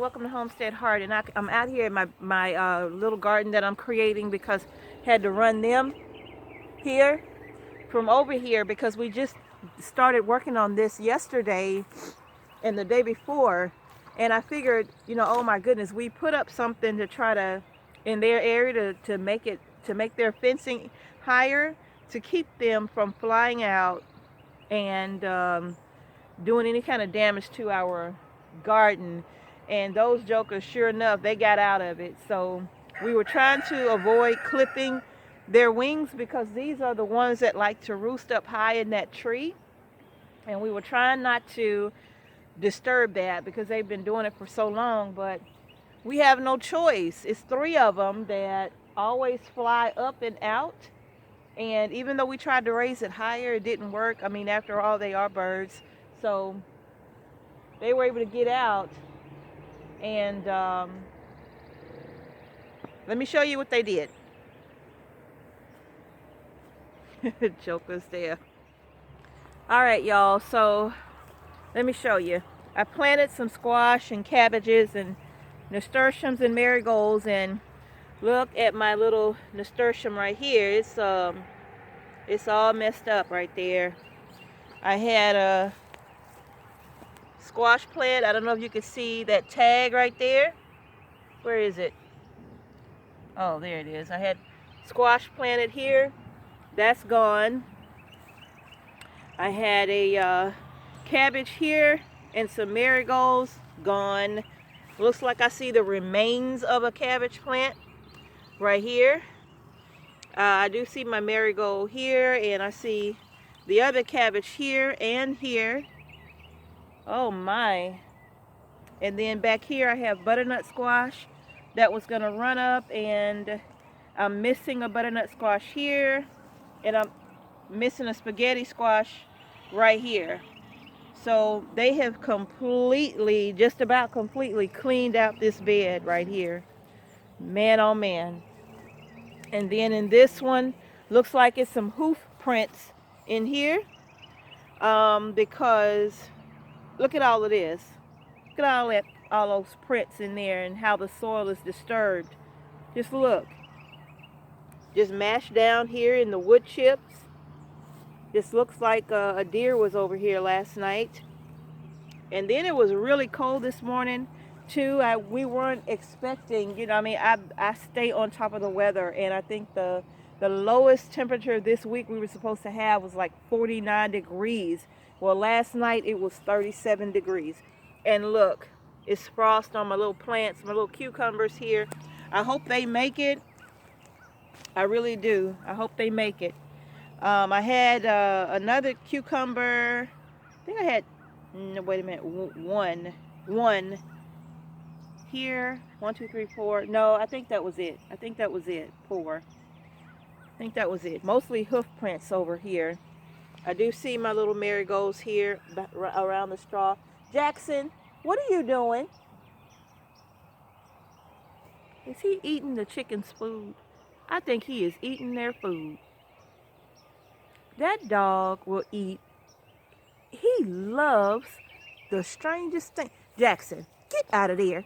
welcome to Homestead Heart. And I'm out here in my little garden that I'm creating because I had to run them here from over here because we just started working on this yesterday and the day before. And I figured, oh my goodness, we put up something to try to, in their area to make their fencing higher to keep them from flying out and doing any kind of damage to our garden. And those jokers, sure enough, they got out of it. So we were trying to avoid clipping their wings because these are the ones that like to roost up high in that tree. And we were trying not to disturb that because they've been doing it for so long, but we have no choice. It's 3 of them that always fly up and out. And even though we tried to raise it higher, it didn't work. I mean, after all, they are birds. So they were able to get out. And let me show you what they did. Jokers there. All right, y'all. So let me show you. I planted some squash and cabbages and nasturtiums and marigolds. And look at my little nasturtium right here. It's all messed up right there. I had a squash plant. I don't know if you can see that tag right there. Where is it? Oh, there it is. I had squash planted here. That's gone. I had a cabbage here and some marigolds. Gone. Looks like I see the remains of a cabbage plant right here. I do see my marigold here, and I see the other cabbage here and here. Oh my. And then back here I have butternut squash that was going to run up, and I'm missing a butternut squash here, and I'm missing a spaghetti squash right here. So they have completely, just about completely cleaned out this bed right here. Man, oh man. And then in this one, looks like it's some hoof prints in here, because look at all of this. Look at all those prints in there and how the soil is disturbed. Just look. Just mashed down here in the wood chips. This looks like a deer was over here last night. And then it was really cold this morning too. We weren't expecting, I stay on top of the weather, and I think the lowest temperature this week we were supposed to have was like 49 degrees. Well, last night it was 37 degrees. And look, it's frost on my little plants, my little cucumbers here. I hope they make it. I really do. I hope they make it. I had another cucumber. I think I had, wait a minute, one here. 1, 2, 3, 4. No, I think that was it. 4. I think that was it. Mostly hoof prints over here. I do see my little marigolds here around the straw. Jackson, what are you doing? Is he eating the chicken's food? I think he is eating their food. That dog will eat. He loves the strangest thing. Jackson, get out of there.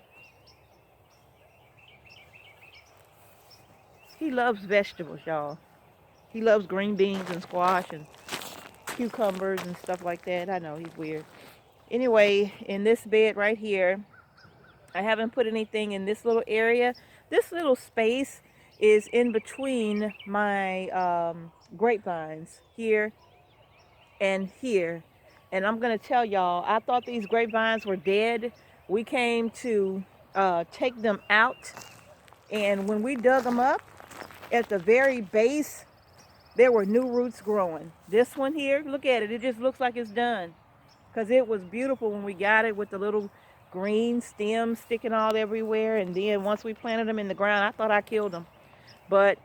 He loves vegetables, y'all. He loves green beans and squash and cucumbers and stuff like that. I know, he's weird. Anyway, in this bed right here, I haven't put anything in this little area. This little space is in between my grapevines here and here. And I'm going to tell y'all, I thought these grapevines were dead. We came to take them out. And when we dug them up, at the very base, there were new roots growing. This one here, look at it. It just looks like it's done. Because it was beautiful when we got it with the little green stems sticking all everywhere. And then once we planted them in the ground, I thought I killed them. But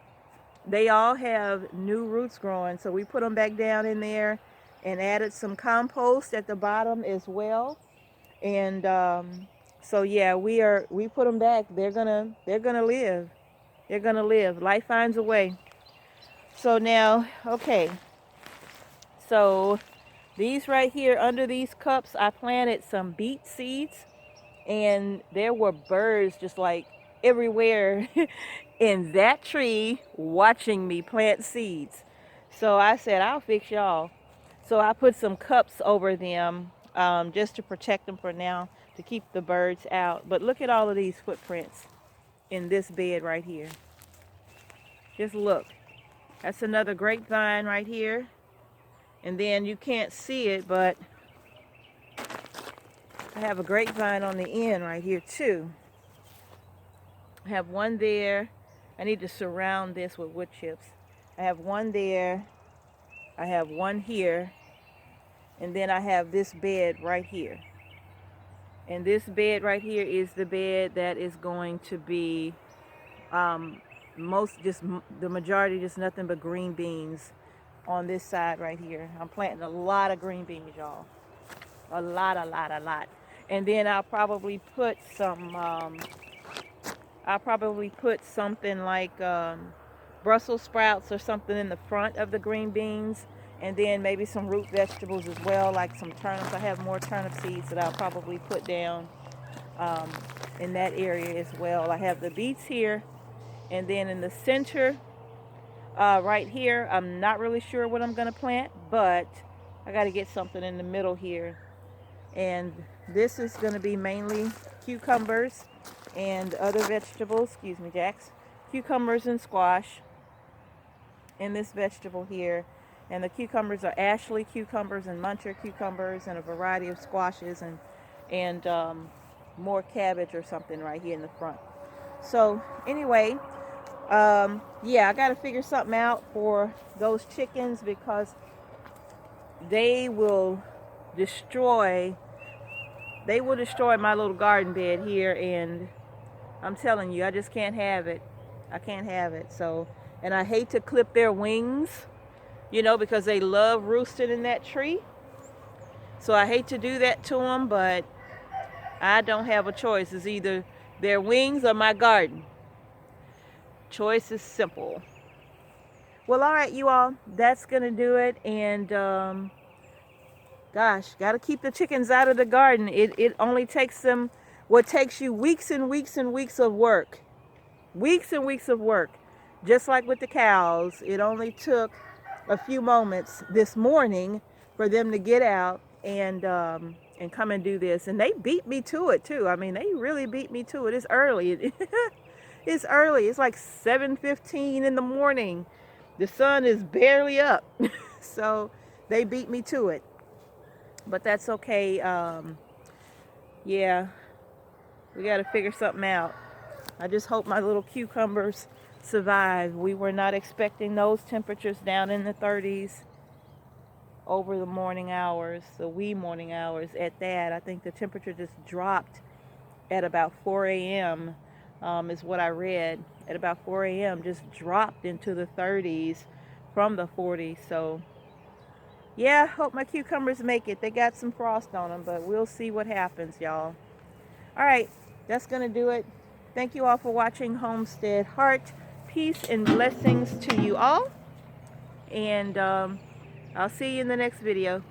they all have new roots growing. So we put them back down in there and added some compost at the bottom as well. And so yeah, we put them back. They're gonna live. They're gonna live. Life finds a way. So now, okay. So these right here under these cups, I planted some beet seeds. And there were birds just like everywhere in that tree watching me plant seeds. So I said, I'll fix y'all. So I put some cups over them just to protect them for now, to keep the birds out. But look at all of these footprints in this bed right here. Just look. That's another grapevine right here. And then you can't see it, but I have a grapevine on the end right here too. I have one there. I need to surround this with wood chips. I have one there. I have one here. And then I have this bed right here. And this bed right here is the bed that is going to be the majority just nothing but green beans on this side right here. I'm planting a lot of green beans, y'all. A lot. And then I'll probably put something like Brussels sprouts or something in the front of the green beans, and then maybe some root vegetables as well, like some turnips. I have more turnip seeds that I'll probably put down in that area as well. I have the beets here, and then in the center right here, I'm not really sure what I'm going to plant, but I got to get something in the middle here. And this is going to be mainly cucumbers and other vegetables. Excuse me, Jax. Cucumbers and squash in this vegetable here. And the cucumbers are Ashley cucumbers and Muncher cucumbers and a variety of squashes and more cabbage or something right here in the front. So anyway, yeah, I got to figure something out for those chickens because they will destroy my little garden bed here, and I'm telling you, I just can't have it. I can't have it. So, and I hate to clip their wings, because they love roosting in that tree. So I hate to do that to them, but I don't have a choice. It's either their wings or my garden. Choice is simple. Well, all right, you all, that's gonna do it. And gosh, got to keep the chickens out of the garden. It only takes them what takes you weeks and weeks and weeks of work. Weeks and weeks of work. Just like with the cows, it only took a few moments this morning for them to get out and come and do this. And they beat me to it too. I mean, they really beat me to it. It's early. It's early. It's like 7:15 in the morning. The sun is barely up. So they beat me to it. But that's okay. Yeah, we got to figure something out. I just hope my little cucumbers survive. We were not expecting those temperatures down in the 30s over the morning hours, the wee morning hours at that. I think the temperature just dropped at about 4 a.m. Is what I read. At about 4 a.m. just dropped into the 30s from the 40s. So yeah, hope my cucumbers make it. They got some frost on them, but we'll see what happens, y'all. All right, that's going to do it. Thank you all for watching Homestead Heart. Peace and blessings to you all. And I'll see you in the next video.